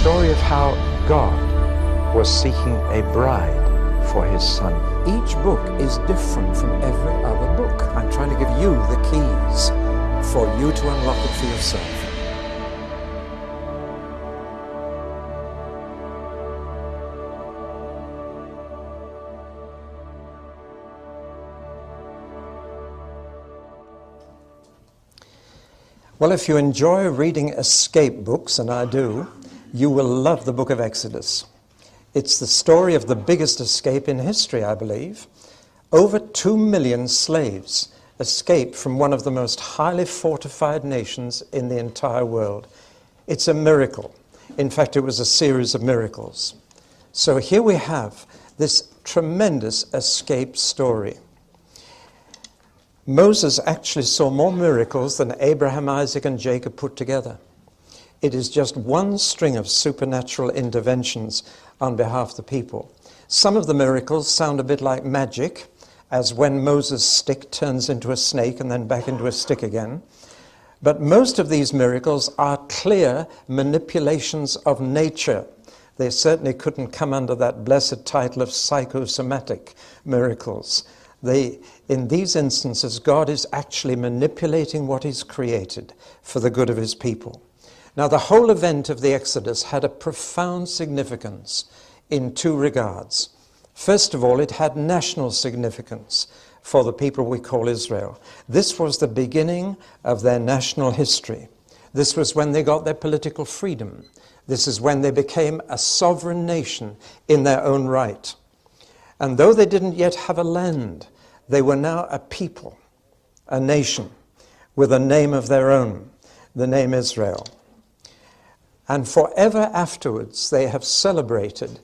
story of how God was seeking a bride for his son. Each book is different from every other book. I'm trying to give you the keys for you to unlock it for yourself. Well, if you enjoy reading escape books, and I do, you will love the book of Exodus. It's the story of the biggest escape in history, I believe. Over 2 million slaves escaped from one of the most highly fortified nations in the entire world. It's a miracle. In fact, it was a series of miracles. So here we have this tremendous escape story. Moses actually saw more miracles than Abraham, Isaac, and Jacob put together. It is just one string of supernatural interventions on behalf of the people. Some of the miracles sound a bit like magic, as when Moses' stick turns into a snake and then back into a stick again. But most of these miracles are clear manipulations of nature. They certainly couldn't come under that blessed title of psychosomatic miracles. In these instances, God is actually manipulating what He's created for the good of His people. Now, the whole event of the Exodus had a profound significance in two regards. First of all, it had national significance for the people we call Israel. This was the beginning of their national history. This was when they got their political freedom. This is when they became a sovereign nation in their own right. And though they didn't yet have a land, they were now a people, a nation, with a name of their own, the name Israel. And forever afterwards, they have celebrated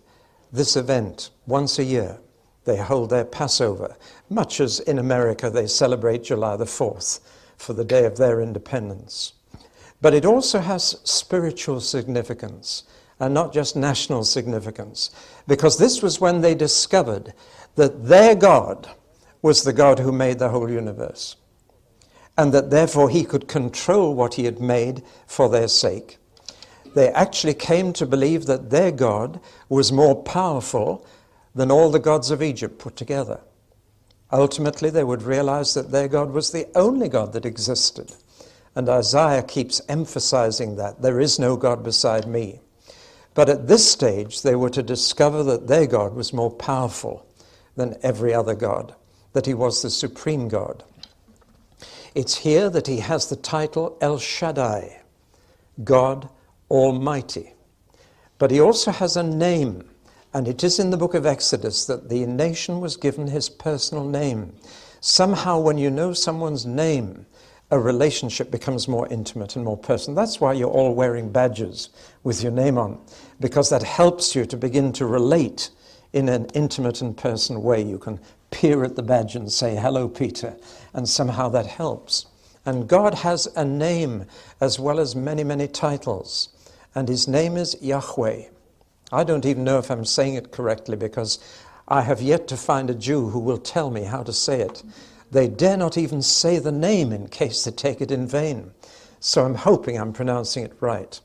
this event once a year. They hold their Passover, much as in America they celebrate July the 4th for the day of their independence. But it also has spiritual significance, and not just national significance, because this was when they discovered that their God was the God who made the whole universe, and that therefore He could control what He had made for their sake. They actually came to believe that their God was more powerful than all the gods of Egypt put together. Ultimately, they would realize that their God was the only God that existed. And Isaiah keeps emphasizing that there is no God beside me. But at this stage, they were to discover that their God was more powerful than every other God, that He was the supreme God. It's here that He has the title El Shaddai, God Almighty. But He also has a name, and it is in the book of Exodus that the nation was given His personal name. Somehow when you know someone's name, a relationship becomes more intimate and more personal. That's why you're all wearing badges with your name on, because that helps you to begin to relate in an intimate and personal way. You can peer at the badge and say, "Hello, Peter," and somehow that helps. And God has a name as well as many, many titles. And His name is Yahweh. I don't even know if I'm saying it correctly, because I have yet to find a Jew who will tell me how to say it. They dare not even say the name in case they take it in vain. So I'm hoping I'm pronouncing it right.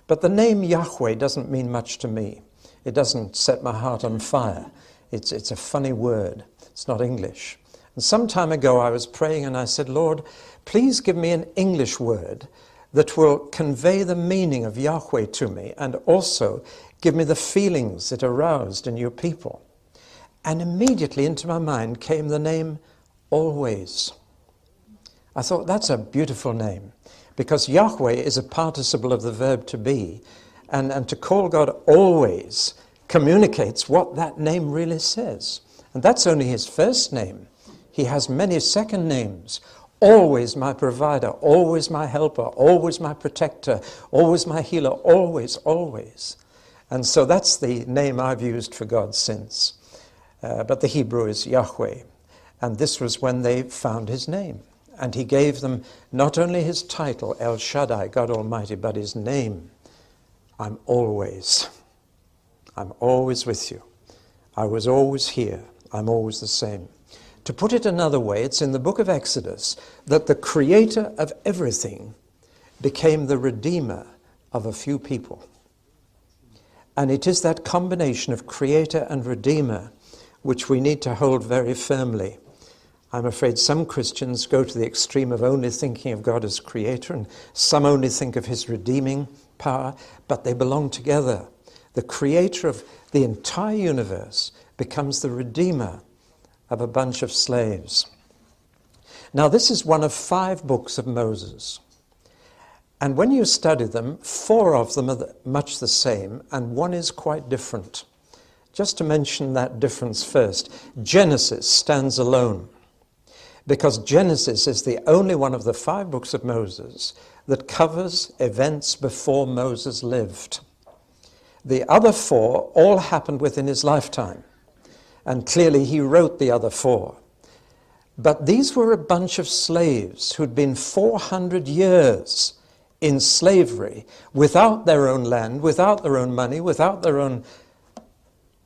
But the name Yahweh doesn't mean much to me. It doesn't set my heart on fire. It's a funny word. It's not English. And some time ago I was praying and I said, "Lord, please give me an English word that will convey the meaning of Yahweh to me, and also give me the feelings it aroused in your people." And immediately into my mind came the name Always. I thought, that's a beautiful name, because Yahweh is a participle of the verb to be, and to call God always communicates what that name really says. And that's only His first name. He has many second names. Always my provider, always my helper, always my protector, always my healer, always, always. And so that's the name I've used for God since. But the Hebrew is Yahweh. And this was when they found His name. And He gave them not only His title, El Shaddai, God Almighty, but His name. I'm always with you. I was always here. I'm always the same. To put it another way, it's in the book of Exodus that the creator of everything became the redeemer of a few people. And it is that combination of creator and redeemer which we need to hold very firmly. I'm afraid some Christians go to the extreme of only thinking of God as creator, and some only think of his redeeming power, but they belong together. The creator of the entire universe becomes the redeemer of a bunch of slaves. Now, this is one of 5 books of Moses. And when you study them, 4 of them are much the same, and 1 is quite different. Just to mention that difference first, Genesis stands alone, because Genesis is the only one of the 5 books of Moses that covers events before Moses lived. The other 4 all happened within his lifetime, and clearly he wrote the other 4. But these were a bunch of slaves who'd been 400 years in slavery, without their own land, without their own money, without their own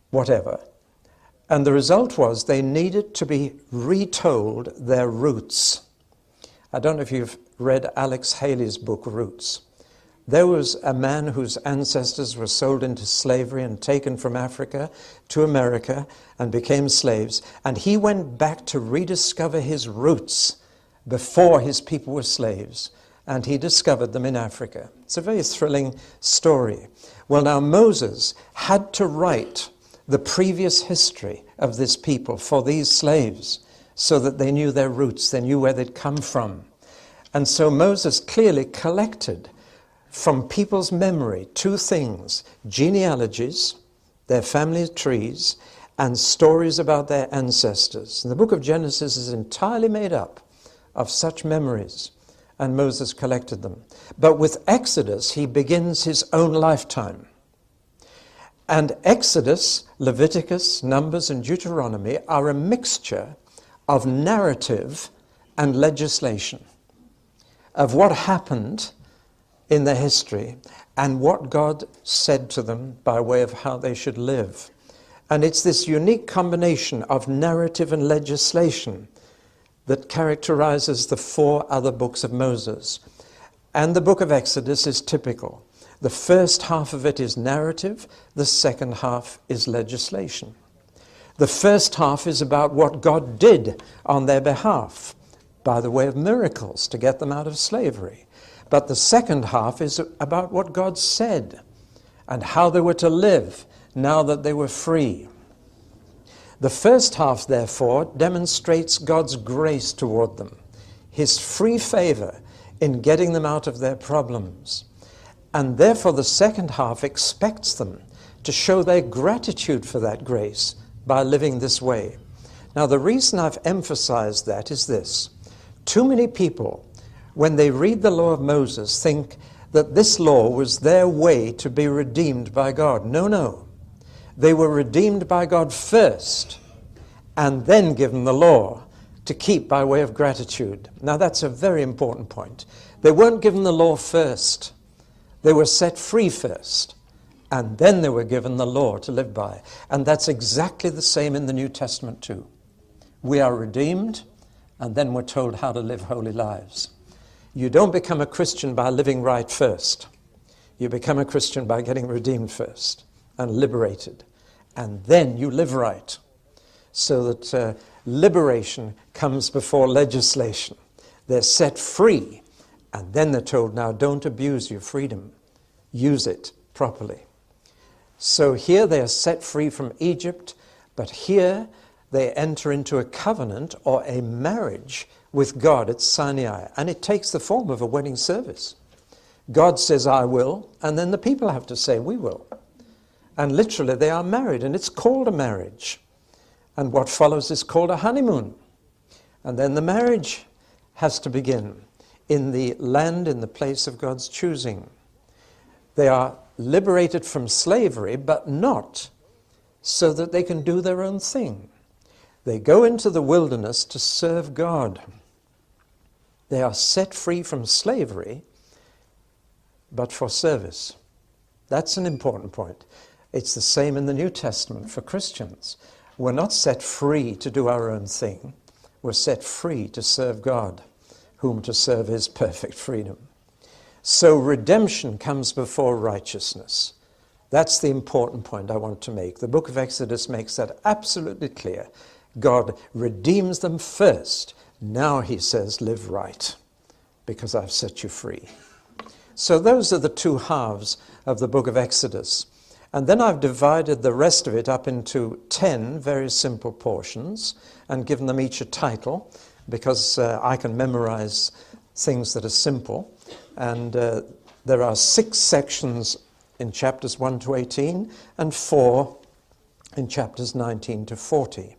whatever. And the result was they needed to be retold their roots. I don't know if you've read Alex Haley's book, Roots. There was a man whose ancestors were sold into slavery and taken from Africa to America and became slaves. And he went back to rediscover his roots before his people were slaves. And he discovered them in Africa. It's a very thrilling story. Well, now Moses had to write the previous history of this people for these slaves so that they knew their roots, they knew where they'd come from. And so Moses clearly collected from people's memory 2 things: genealogies, their family trees, and stories about their ancestors. And the book of Genesis is entirely made up of such memories, and Moses collected them. But with Exodus, he begins his own lifetime. And Exodus, Leviticus, Numbers, and Deuteronomy are a mixture of narrative and legislation, of what happened in their history and what God said to them by way of how they should live. And it's this unique combination of narrative and legislation that characterizes the 4 other books of Moses. And the book of Exodus is typical. The first half of it is narrative, the second half is legislation. The first half is about what God did on their behalf by the way of miracles to get them out of slavery. But the second half is about what God said and how they were to live now that they were free. The first half, therefore, demonstrates God's grace toward them, his free favor in getting them out of their problems. And therefore, the second half expects them to show their gratitude for that grace by living this way. Now, the reason I've emphasized that is this. Too many people, when they read the law of Moses, think that this law was their way to be redeemed by God. No, no. They were redeemed by God first and then given the law to keep by way of gratitude. Now, that's a very important point. They weren't given the law first. They were set free first, and then they were given the law to live by. And that's exactly the same in the New Testament too. We are redeemed, and then we're told how to live holy lives. You don't become a Christian by living right first. You become a Christian by getting redeemed first and liberated. And then you live right. So that liberation comes before legislation. They're set free. And then they're told, now don't abuse your freedom. Use it properly. So here they are set free from Egypt. But here they enter into a covenant or a marriage with God at Sinai. And it takes the form of a wedding service. God says, I will, and then the people have to say, we will. And literally they are married, and it's called a marriage. And what follows is called a honeymoon. And then the marriage has to begin in the land, in the place of God's choosing. They are liberated from slavery, but not so that they can do their own thing. They go into the wilderness to serve God. They are set free from slavery, but for service. That's an important point. It's the same in the New Testament for Christians. We're not set free to do our own thing. We're set free to serve God, whom to serve is perfect freedom. So redemption comes before righteousness. That's the important point I want to make. The book of Exodus makes that absolutely clear. God redeems them first. Now he says, live right, because I've set you free. So those are the two halves of the book of Exodus. And then I've divided the rest of it up into 10 very simple portions and given them each a title, because I can memorize things that are simple. And there are 6 sections in chapters 1 to 18 and 4 in chapters 19 to 40.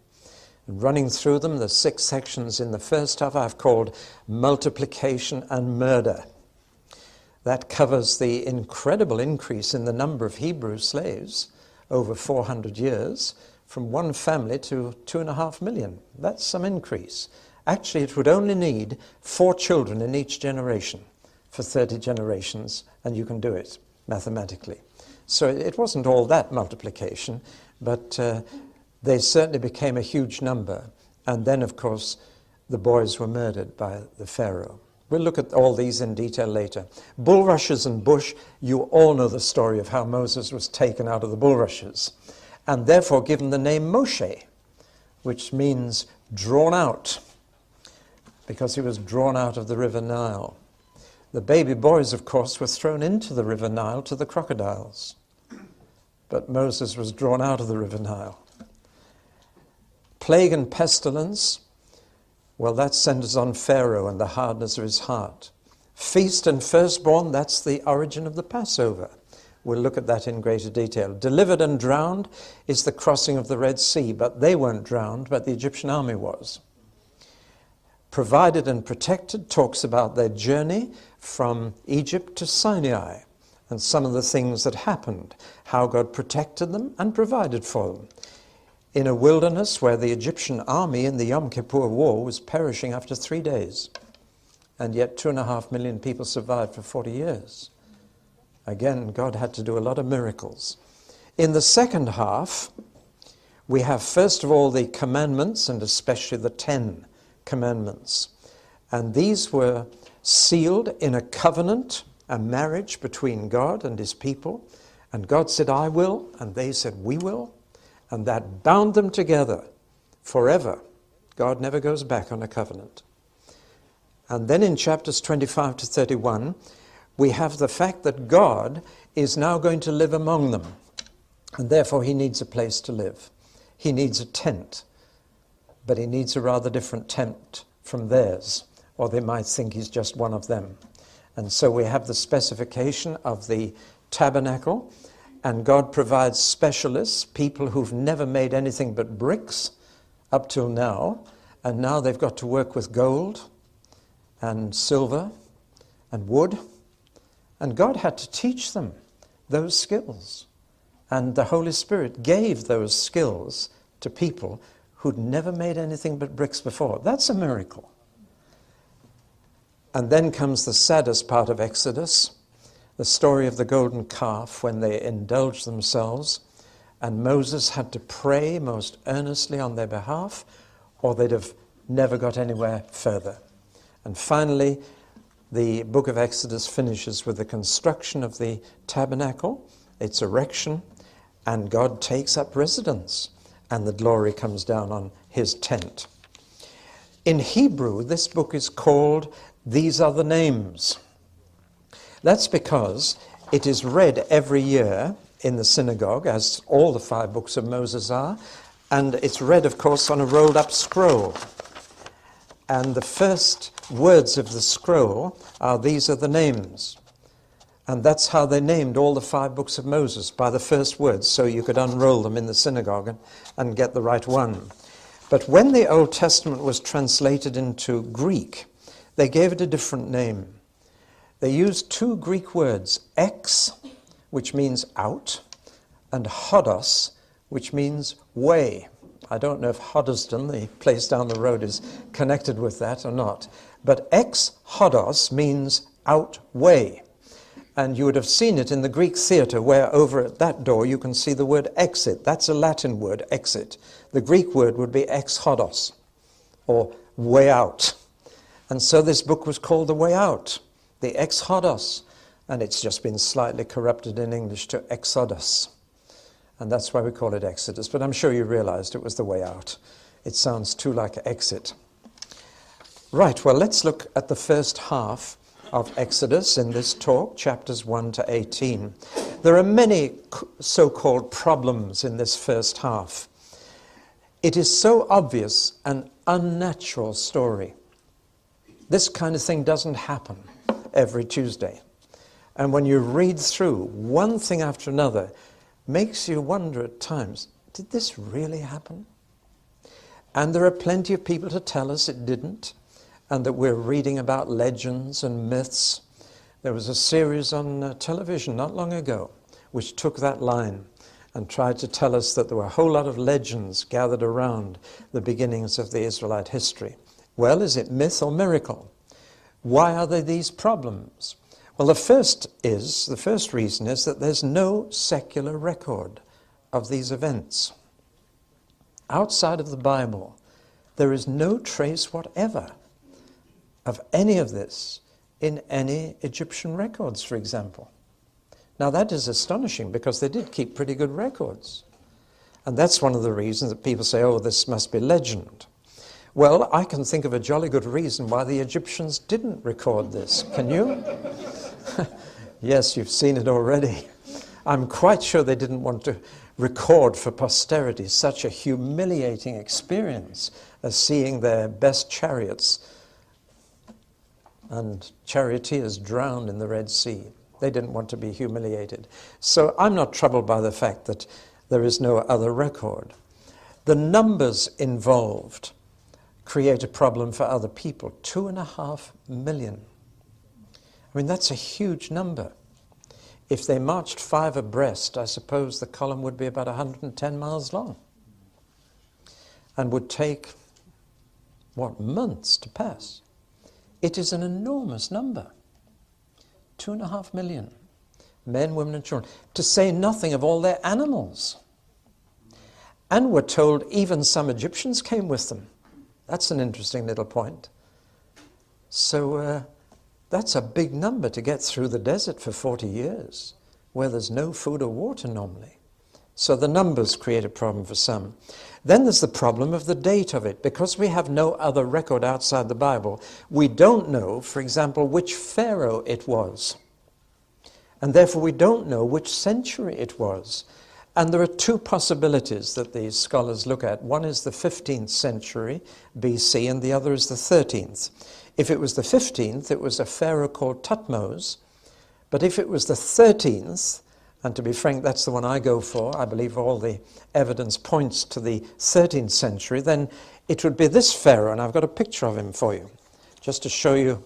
And running through them, the 6 sections in the first half I've called multiplication and murder. That covers the incredible increase in the number of Hebrew slaves over 400 years, from one family to 2.5 million. That's some increase. Actually, it would only need 4 children in each generation for 30 generations, and you can do it mathematically. So it wasn't all that multiplication, but they certainly became a huge number. And then, of course, the boys were murdered by the Pharaoh. We'll look at all these in detail later. Bulrushes and bush, you all know the story of how Moses was taken out of the bulrushes, and therefore given the name Moshe, which means drawn out, because he was drawn out of the river Nile. The baby boys, of course, were thrown into the river Nile to the crocodiles. But Moses was drawn out of the river Nile. Plague and pestilence, well, that centers on Pharaoh and the hardness of his heart. Feast and firstborn, that's the origin of the Passover. We'll look at that in greater detail. Delivered and drowned is the crossing of the Red Sea, but they weren't drowned, but the Egyptian army was. Provided and protected talks about their journey from Egypt to Sinai and some of the things that happened, how God protected them and provided for them in a wilderness where the Egyptian army in the Yom Kippur War was perishing after 3 days, and yet 2.5 million people survived for 40 years. Again, God had to do a lot of miracles. In the second half, we have first of all the commandments, and especially the 10 commandments. And these were sealed in a covenant, a marriage between God and his people. And God said, I will, and they said, we will. And that bound them together forever. God never goes back on a covenant. And then in chapters 25 to 31, we have the fact that God is now going to live among them. And therefore he needs a place to live. He needs a tent. But he needs a rather different tent from theirs, or they might think he's just one of them. And so we have the specification of the tabernacle, and God provides specialists, people who've never made anything but bricks up till now, and now they've got to work with gold and silver and wood, and God had to teach them those skills. And the Holy Spirit gave those skills to people who'd never made anything but bricks before. That's a miracle. And then comes the saddest part of Exodus, the story of the golden calf when they indulged themselves, and Moses had to pray most earnestly on their behalf, or they'd have never got anywhere further. And finally, the book of Exodus finishes with the construction of the tabernacle, its erection, and God takes up residence, and the glory comes down on his tent. In Hebrew, this book is called These Are the Names. That's because it is read every year in the synagogue, as all the 5 books of Moses are, and it's read, of course, on a rolled-up scroll. And the first words of the scroll are, these are the names. And that's how they named all the 5 books of Moses, by the first words, so you could unroll them in the synagogue and get the right one. But when the Old Testament was translated into Greek, they gave it a different name. They used 2 Greek words, ex, which means out, and hodos, which means way. I don't know if Hoddesdon, the place down the road, is connected with that or not. But ex hodos means out way. And you would have seen it in the Greek theatre, where over at that door you can see the word exit. That's a Latin word, exit. The Greek word would be ex hodos, or way out. And so this book was called The Way Out, the ex hodos, And it's just been slightly corrupted in English to Exodus. And that's why we call it Exodus. But I'm sure you realized it was the way out. It sounds too like exit. Right, well, let's look at the first half of Exodus in this talk, chapters 1 to 18. There are many so-called problems in this first half. It is so obvious an unnatural story. This kind of thing doesn't happen every Tuesday. And when you read through one thing after another, makes you wonder at times, did this really happen? And there are plenty of people to tell us it didn't, and that we're reading about legends and myths. There was a series on television not long ago which took that line and tried to tell us that there were a whole lot of legends gathered around the beginnings of the Israelite history. Well, is it myth or miracle? Why are there these problems? Well, the first reason is that there's no secular record of these events. Outside of the Bible, there is no trace whatever of any of this in any Egyptian records, for example. Now that is astonishing because they did keep pretty good records. And that's one of the reasons that people say, oh, this must be legend. Well, I can think of a jolly good reason why the Egyptians didn't record this. Can you? Yes, you've seen it already. I'm quite sure they didn't want to record for posterity such a humiliating experience as seeing their best chariots and charioteers drowned in the Red Sea. They didn't want to be humiliated. So I'm not troubled by the fact that there is no other record. The numbers involved create a problem for other people. 2.5 million. I mean, that's a huge number. If they marched 5 abreast, I suppose the column would be about 110 miles long and would take, months to pass. It is an enormous number. 2.5 million. Men, women, and children. To say nothing of all their animals. And we're told even some Egyptians came with them. That's an interesting little point. So that's a big number to get through the desert for 40 years, where there's no food or water normally. So the numbers create a problem for some. Then there's the problem of the date of it. Because we have no other record outside the Bible, we don't know, for example, which Pharaoh it was. And therefore we don't know which century it was. And there are 2 possibilities that these scholars look at. One is the 15th century BC, and the other is the 13th. If it was the 15th, it was a pharaoh called Thutmose. But if it was the 13th, and to be frank, that's the one I go for, I believe all the evidence points to the 13th century, then it would be this pharaoh, and I've got a picture of him for you, just to show you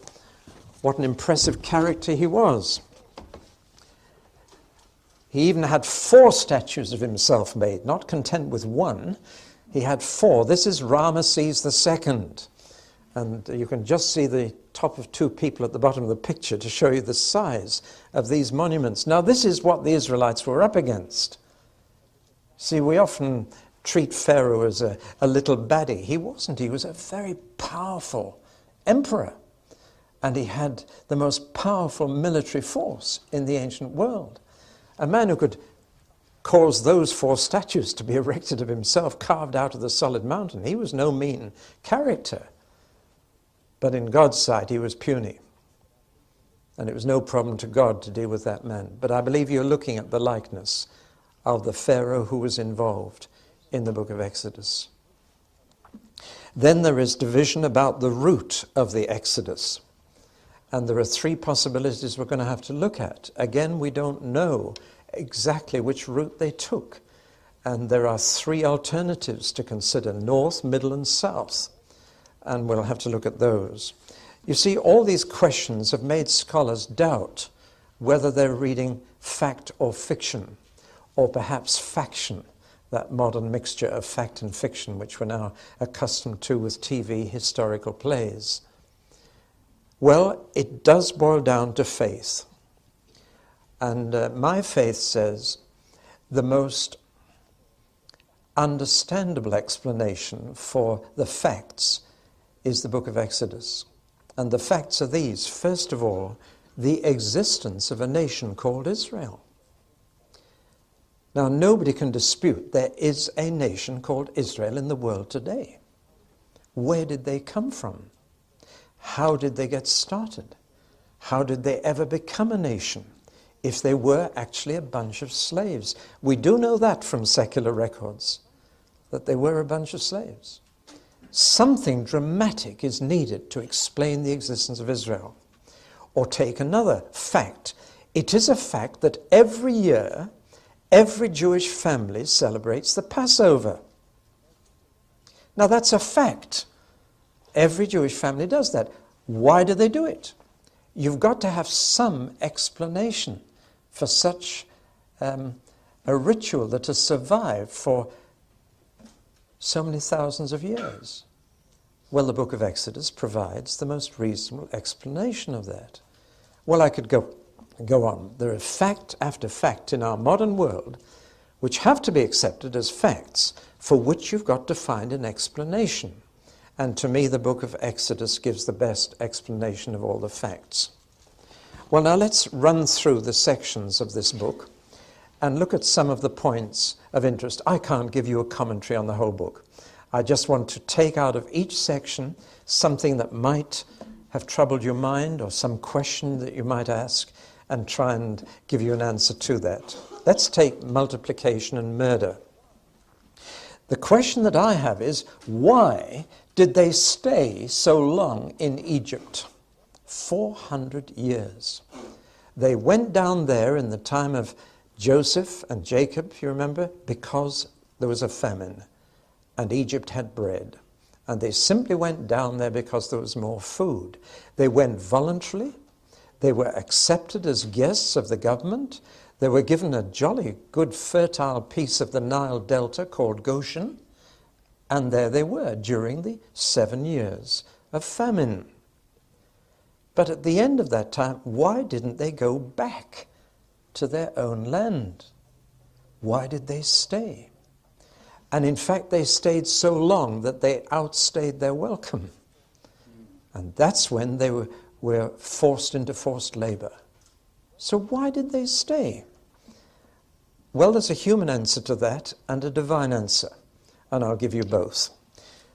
what an impressive character he was. He even had 4 statues of himself made, not content with 1. He had 4. This is Ramesses II. And you can just see the top of 2 people at the bottom of the picture to show you the size of these monuments. Now, this is what the Israelites were up against. See, we often treat Pharaoh as a little baddie. He wasn't. He was a very powerful emperor. And he had the most powerful military force in the ancient world. A man who could cause those 4 statues to be erected of himself, carved out of the solid mountain. He was no mean character. But in God's sight, he was puny. And it was no problem to God to deal with that man. But I believe you're looking at the likeness of the Pharaoh who was involved in the book of Exodus. Then there is division about the route of the Exodus. And there are 3 possibilities we're going to have to look at. Again, we don't know exactly which route they took. And there are 3 alternatives to consider, north, middle, and south. And we'll have to look at those. You see, all these questions have made scholars doubt whether they're reading fact or fiction, or perhaps faction, that modern mixture of fact and fiction, which we're now accustomed to with TV historical plays. Well, it does boil down to faith. And my faith says the most understandable explanation for the facts is the book of Exodus. And the facts are these. First of all, the existence of a nation called Israel. Now, nobody can dispute there is a nation called Israel in the world today. Where did they come from? How did they get started? How did they ever become a nation if they were actually a bunch of slaves? We do know that from secular records, that they were a bunch of slaves. Something dramatic is needed to explain the existence of Israel. Or take another fact. It is a fact that every year, every Jewish family celebrates the Passover. Now that's a fact. Every Jewish family does that. Why do they do it? You've got to have some explanation for such a ritual that has survived for so many thousands of years. Well, the book of Exodus provides the most reasonable explanation of that. Well, I could go on. There are fact after fact in our modern world which have to be accepted as facts for which you've got to find an explanation. And to me, the book of Exodus gives the best explanation of all the facts. Well, now let's run through the sections of this book and look at some of the points of interest. I can't give you a commentary on the whole book. I just want to take out of each section something that might have troubled your mind or some question that you might ask and try and give you an answer to that. Let's take multiplication and murder. The question that I have is, why did they stay so long in Egypt? 400 years. They went down there in the time of Joseph and Jacob, you remember, because there was a famine and Egypt had bread. And they simply went down there because there was more food. They went voluntarily. They were accepted as guests of the government. They were given a jolly good fertile piece of the Nile Delta called Goshen. And there they were during the 7 years of famine. But at the end of that time, why didn't they go back to their own land? Why did they stay? And in fact, they stayed so long that they outstayed their welcome. And that's when they were forced into forced labor. So why did they stay? Well, there's a human answer to that and a divine answer. And I'll give you both,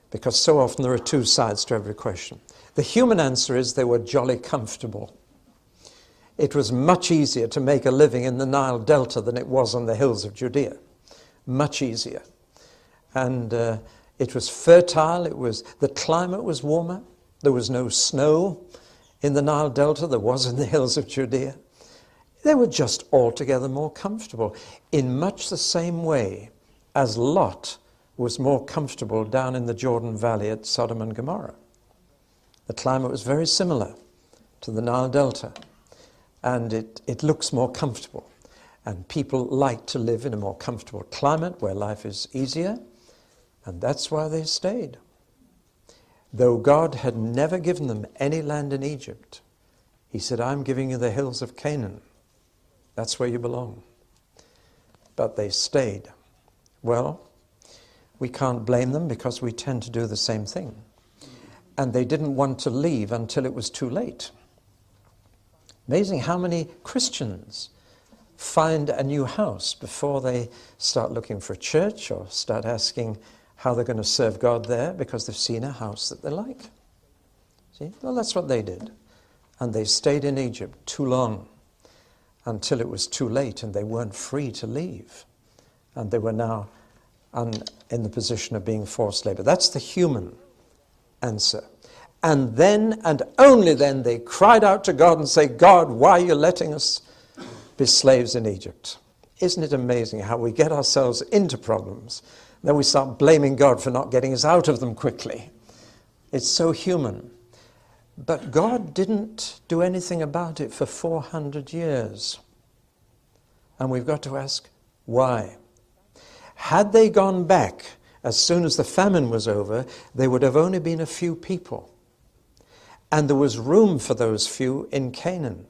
because so often there are two sides to every question. The human answer is they were jolly comfortable. It was much easier to make a living in the Nile Delta than it was on the hills of Judea. Much easier. And it was fertile. The climate was warmer. There was no snow in the Nile Delta. There was in the hills of Judea. They were just altogether more comfortable, in much the same way as Lot was more comfortable down in the Jordan Valley at Sodom and Gomorrah. The climate was very similar to the Nile Delta, and it looks more comfortable. And people like to live in a more comfortable climate where life is easier, and that's why they stayed. Though God had never given them any land in Egypt, he said, I'm giving you the hills of Canaan. That's where you belong. But they stayed. Well, we can't blame them because we tend to do the same thing. And they didn't want to leave until it was too late. Amazing how many Christians find a new house before they start looking for a church or start asking how they're going to serve God there because they've seen a house that they like. See? Well, that's what they did. And they stayed in Egypt too long until it was too late and they weren't free to leave. And they were now in the position of being forced labor. That's the human answer. And then, and only then, they cried out to God and say, God, why are you letting us be slaves in Egypt? Isn't it amazing how we get ourselves into problems, then we start blaming God for not getting us out of them quickly? It's so human. But God didn't do anything about it for 400 years. And we've got to ask, why? Had they gone back as soon as the famine was over, there would have only been a few people. And there was room for those few in Canaan.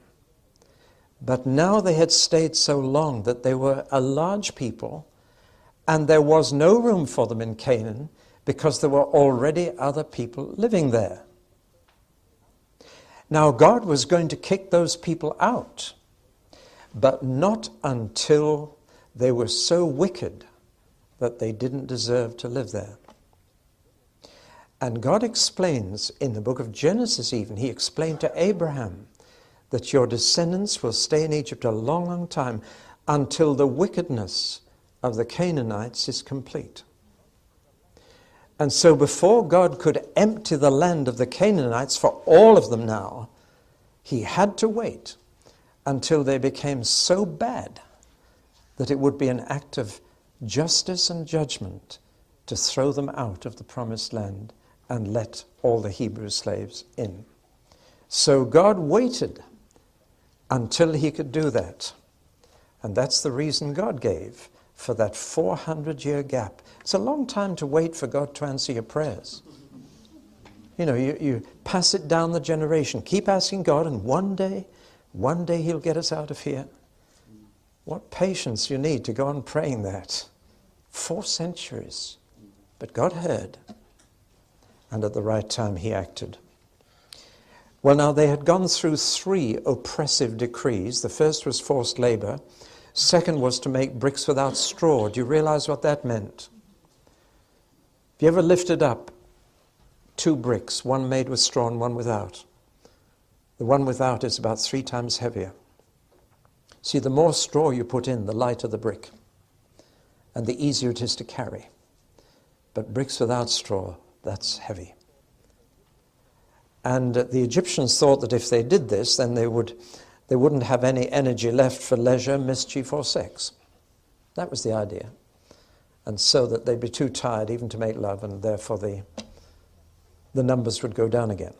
But now they had stayed so long that they were a large people, and there was no room for them in Canaan because there were already other people living there. Now God was going to kick those people out, but not until they were so wicked that they didn't deserve to live there. And God explains in the book of Genesis even, he explained to Abraham that your descendants will stay in Egypt a long, long time until the wickedness of the Canaanites is complete. And so before God could empty the land of the Canaanites for all of them now, he had to wait until they became so bad that it would be an act of justice and judgment to throw them out of the promised land and let all the Hebrew slaves in. So God waited until he could do that. And that's the reason God gave for that 400-year gap. It's a long time to wait for God to answer your prayers. You know, you pass it down the generation. Keep asking God, and one day he'll get us out of here. What patience you need to go on praying that. 4 centuries. But God heard, and at the right time he acted. Well, now they had gone through 3 oppressive decrees. The first was forced labor. Second was to make bricks without straw. Do you realize what that meant? Have you ever lifted up 2 bricks, one made with straw and one without? The one without is about 3 times heavier. See, the more straw you put in, the lighter the brick, and the easier it is to carry. But bricks without straw, that's heavy. And the Egyptians thought that if they did this, then they wouldn't have any energy left for leisure, mischief, or sex. That was the idea. And so that they'd be too tired even to make love, and therefore the numbers would go down again.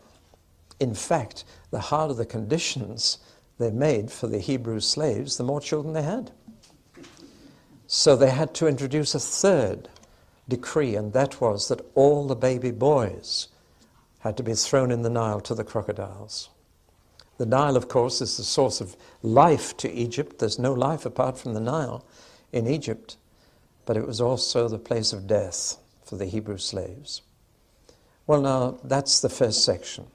In fact, the harder the conditions they made for the Hebrew slaves, the more children they had. So they had to introduce a 3rd decree, and that was that all the baby boys had to be thrown in the Nile to the crocodiles. The Nile, of course, is the source of life to Egypt. There's no life apart from the Nile in Egypt, but it was also the place of death for the Hebrew slaves. Well, now, that's the first section.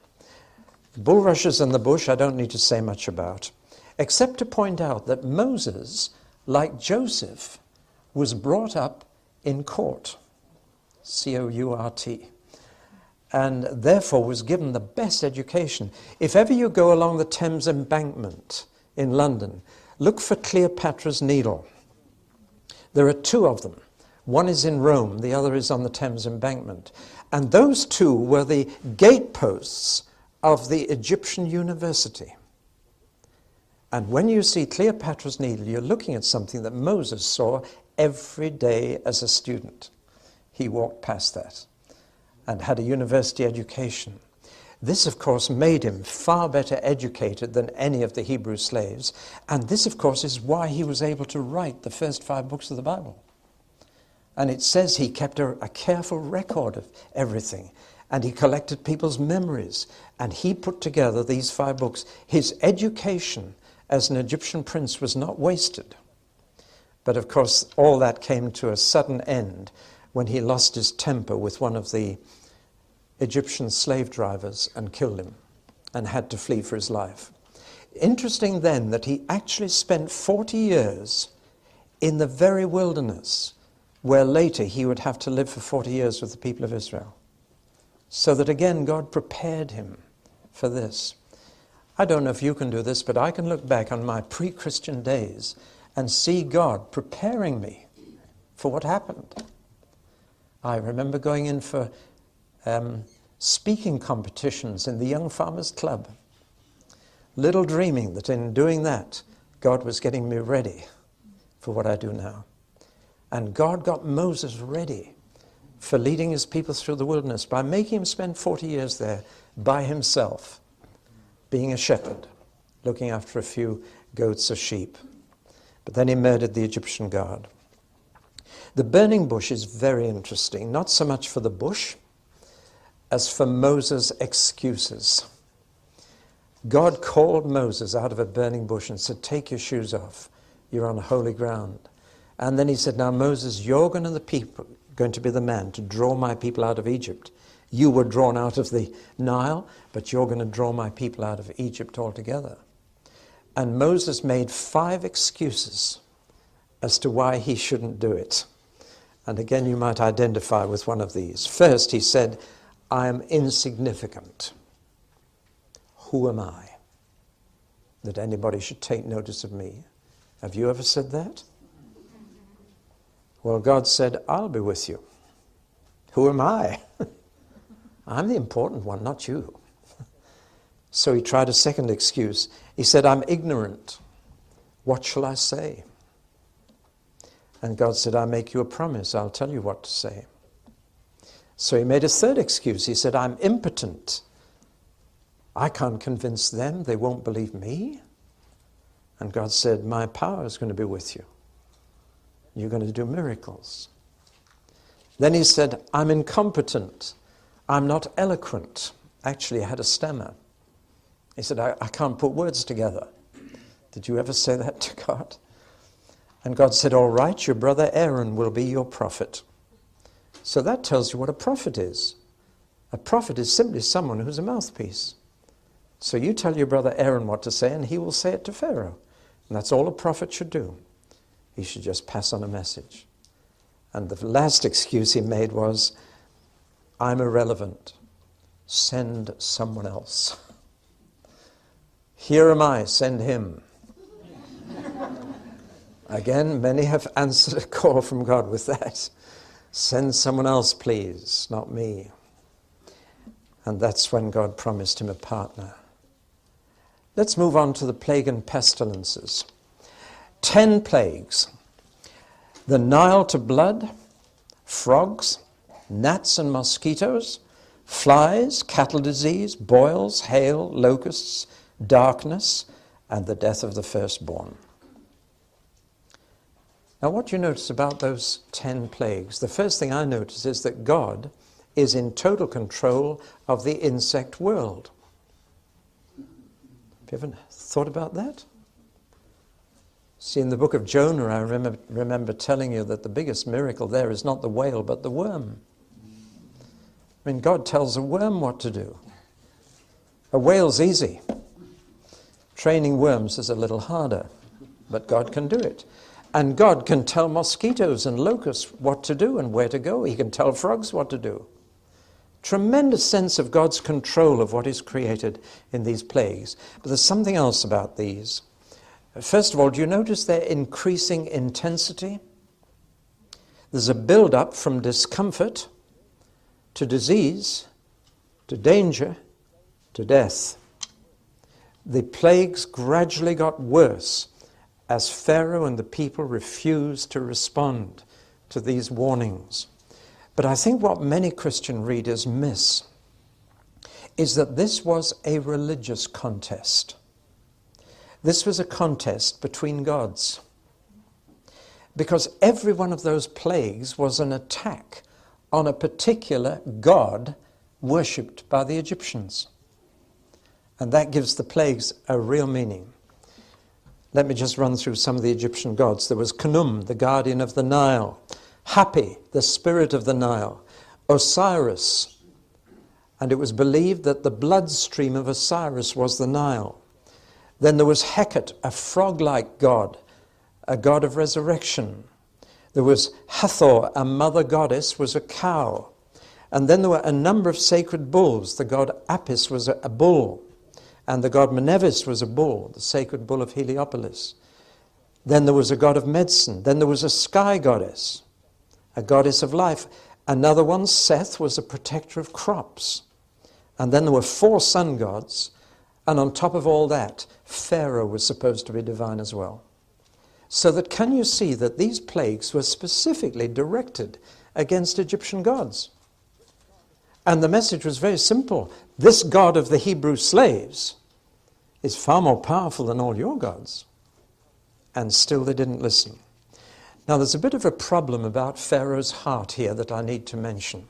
The bulrushes and the bush I don't need to say much about, except to point out that Moses, like Joseph, was brought up in court, C-O-U-R-T, and therefore was given the best education. If ever you go along the Thames embankment in London, look for Cleopatra's Needle. There are 2 of them. One is in Rome, the other is on the Thames embankment. And those 2 were the gateposts of the Egyptian university. And when you see Cleopatra's Needle, you're looking at something that Moses saw every day as a student. He walked past that and had a university education. This, of course, made him far better educated than any of the Hebrew slaves. And this, of course, is why he was able to write the first 5 books of the Bible. And it says he kept a careful record of everything. And he collected people's memories. And he put together these 5 books. His education as an Egyptian prince was not wasted. But, of course, all that came to a sudden end when he lost his temper with one of the Egyptian slave drivers and killed him and had to flee for his life. Interesting then that he actually spent 40 years in the very wilderness where later he would have to live for 40 years with the people of Israel. So that again God prepared him for this. I don't know if you can do this, but I can look back on my pre-Christian days and see God preparing me for what happened. I remember going in for speaking competitions in the Young Farmers Club, little dreaming that in doing that, God was getting me ready for what I do now. And God got Moses ready for leading his people through the wilderness by making him spend 40 years there by himself, being a shepherd, looking after a few goats or sheep. But then he murdered the Egyptian guard. The burning bush is very interesting, not so much for the bush as for Moses' excuses. God called Moses out of a burning bush and said, take your shoes off, you're on holy ground. And then he said, now Moses, you're going to be the man to draw my people out of Egypt. You were drawn out of the Nile, but you're going to draw my people out of Egypt altogether. And Moses made 5 excuses as to why he shouldn't do it. And again, you might identify with one of these. First, he said, I am insignificant. Who am I that anybody should take notice of me? Have you ever said that? Well, God said, I'll be with you. Who am I? I'm the important one, not you. So he tried a second excuse. He said, I'm ignorant. What shall I say? And God said, I make you a promise. I'll tell you what to say. So he made a third excuse. He said, I'm impotent. I can't convince them. They won't believe me. And God said, my power is going to be with you. You're going to do miracles. Then he said, I'm incompetent. I'm not eloquent. Actually, I had a stammer. He said, I can't put words together. Did you ever say that to God? And God said, all right, your brother Aaron will be your prophet. So that tells you what a prophet is. A prophet is simply someone who's a mouthpiece. So you tell your brother Aaron what to say, and he will say it to Pharaoh. And that's all a prophet should do. He should just pass on a message. And the last excuse he made was, I'm irrelevant. Send someone else. Here am I, send him. Again, many have answered a call from God with that. Send someone else, please, not me. And that's when God promised him a partner. Let's move on to the plague and pestilences. 10 plagues. The Nile to blood, frogs, gnats and mosquitoes, flies, cattle disease, boils, hail, locusts, darkness, and the death of the firstborn. Now, what do you notice about those 10 plagues? The first thing I notice is that God is in total control of the insect world. Have you ever thought about that? See, in the book of Jonah, I remember telling you that the biggest miracle there is not the whale, but the worm. I mean, God tells a worm what to do. A whale's easy. Training worms is a little harder, but God can do it. And God can tell mosquitoes and locusts what to do and where to go. He can tell frogs what to do. Tremendous sense of God's control of what is created in these plagues. But there's something else about these. First of all, do you notice their increasing intensity? There's a build-up from discomfort to disease, to danger, to death. The plagues gradually got worse as Pharaoh and the people refused to respond to these warnings. But I think what many Christian readers miss is that this was a religious contest. This was a contest between gods. Because every one of those plagues was an attack on a particular god worshipped by the Egyptians. And that gives the plagues a real meaning. Let me just run through some of the Egyptian gods. There was Khnum, the guardian of the Nile. Hapi, the spirit of the Nile. Osiris. And it was believed that the bloodstream of Osiris was the Nile. Then there was Hecate, a frog-like god, a god of resurrection. There was Hathor, a mother goddess, was a cow. And then there were a number of sacred bulls. The god Apis was a bull. And the god Mnevis was a bull, the sacred bull of Heliopolis. Then there was a god of medicine. Then there was a sky goddess, a goddess of life. Another one, Seth, was a protector of crops. And then there were 4 sun gods. And on top of all that, Pharaoh was supposed to be divine as well. So that can you see that these plagues were specifically directed against Egyptian gods? And the message was very simple. This God of the Hebrew slaves is far more powerful than all your gods. And still they didn't listen. Now there's a bit of a problem about Pharaoh's heart here that I need to mention.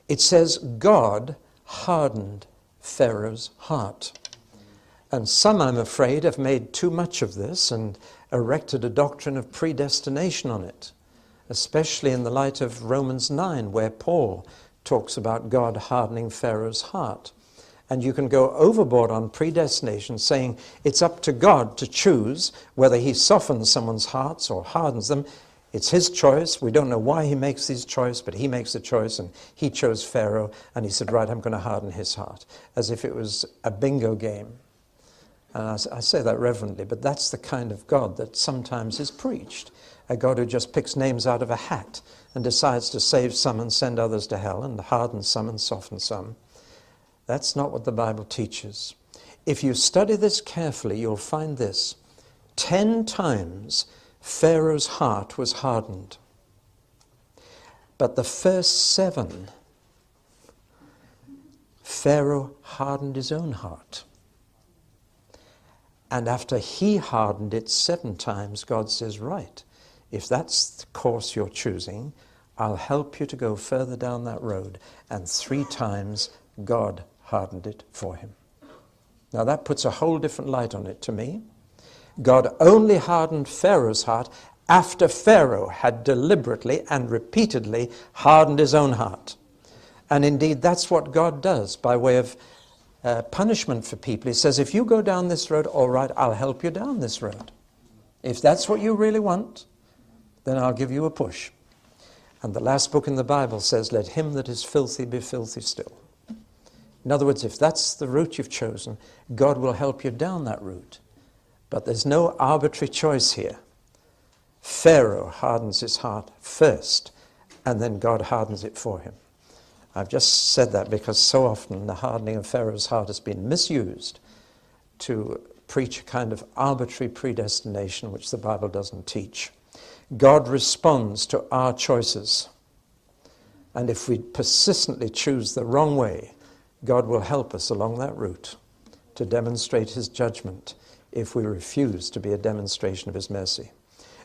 It says God hardened Pharaoh's heart. And some, I'm afraid, have made too much of this and erected a doctrine of predestination on it, especially in the light of Romans 9, where Paul talks about God hardening Pharaoh's heart. And you can go overboard on predestination, saying it's up to God to choose whether he softens someone's hearts or hardens them. It's his choice. We don't know why he makes his choice, but he makes the choice, and he chose Pharaoh, and he said, right, I'm going to harden his heart, as if it was a bingo game. And I say that reverently, but that's the kind of God that sometimes is preached, a God who just picks names out of a hat and decides to save some and send others to hell, and harden some and soften some. That's not what the Bible teaches. If you study this carefully, you'll find this. 10 times Pharaoh's heart was hardened. But the first 7, Pharaoh hardened his own heart. And after he hardened it 7 times, God says, right, if that's the course you're choosing, I'll help you to go further down that road. And 3 times, God hardened it for him. Now that puts a whole different light on it to me. God only hardened Pharaoh's heart after Pharaoh had deliberately and repeatedly hardened his own heart. And indeed, that's what God does by way of punishment for people. He says, if you go down this road, all right, I'll help you down this road. If that's what you really want, then I'll give you a push. And the last book in the Bible says, let him that is filthy be filthy still. In other words, if that's the route you've chosen, God will help you down that route. But there's no arbitrary choice here. Pharaoh hardens his heart first, and then God hardens it for him. I've just said that because so often the hardening of Pharaoh's heart has been misused to preach a kind of arbitrary predestination which the Bible doesn't teach. God responds to our choices. And if we persistently choose the wrong way, God will help us along that route to demonstrate his judgment if we refuse to be a demonstration of his mercy.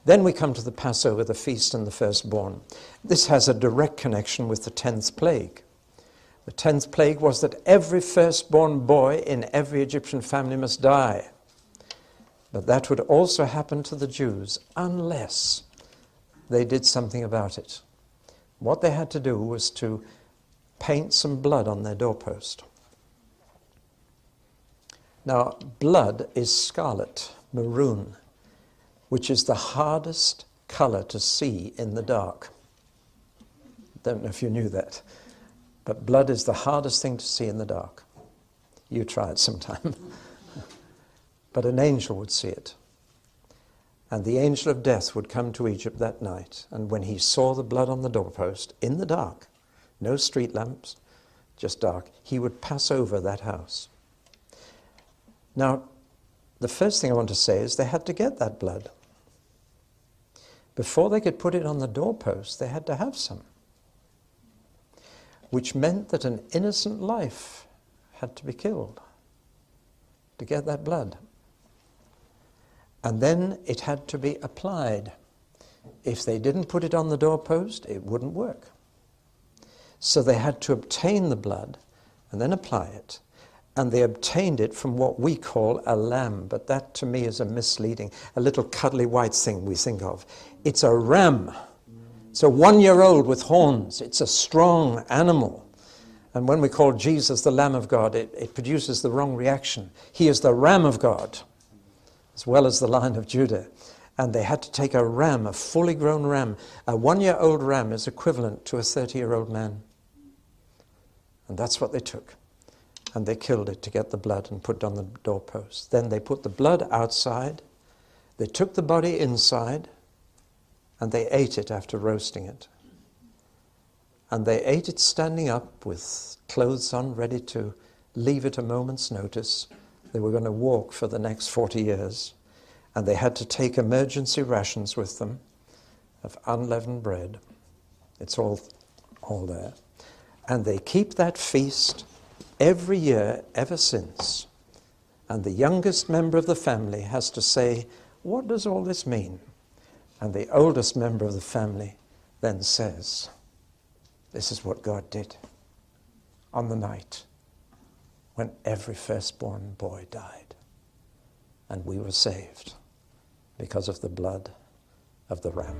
Then we come to the Passover, the feast and the firstborn. This has a direct connection with the 10th plague. The 10th plague was that every firstborn boy in every Egyptian family must die. But that would also happen to the Jews unless they did something about it. What they had to do was to paint some blood on their doorpost. Now, blood is scarlet, maroon, which is the hardest color to see in the dark. Don't know if you knew that, but blood is the hardest thing to see in the dark. You try it sometime. But an angel would see it. And the angel of death would come to Egypt that night, and when he saw the blood on the doorpost, in the dark, no street lamps, just dark, he would pass over that house. Now, the first thing I want to say is they had to get that blood. Before they could put it on the doorpost, they had to have some, which meant that an innocent life had to be killed to get that blood. And then it had to be applied. If they didn't put it on the doorpost, it wouldn't work. So they had to obtain the blood and then apply it. And they obtained it from what we call a lamb, but that to me is a misleading, a little cuddly white thing we think of. It's a ram. It's a 1-year-old with horns. It's a strong animal. And when we call Jesus the Lamb of God, it produces the wrong reaction. He is the Ram of God, as well as the Lion of Judah. And they had to take a ram, a fully grown ram. A 1-year-old ram is equivalent to a 30-year-old man. And that's what they took. And they killed it to get the blood and put it on the doorpost. Then they put the blood outside. They took the body inside, and they ate it after roasting it. And they ate it standing up with clothes on, ready to leave at a moment's notice. They were going to walk for the next 40 years. And they had to take emergency rations with them of unleavened bread. It's all there. And they keep that feast every year ever since. And the youngest member of the family has to say, what does all this mean? And the oldest member of the family then says, this is what God did on the night when every firstborn boy died. And we were saved because of the blood of the ram.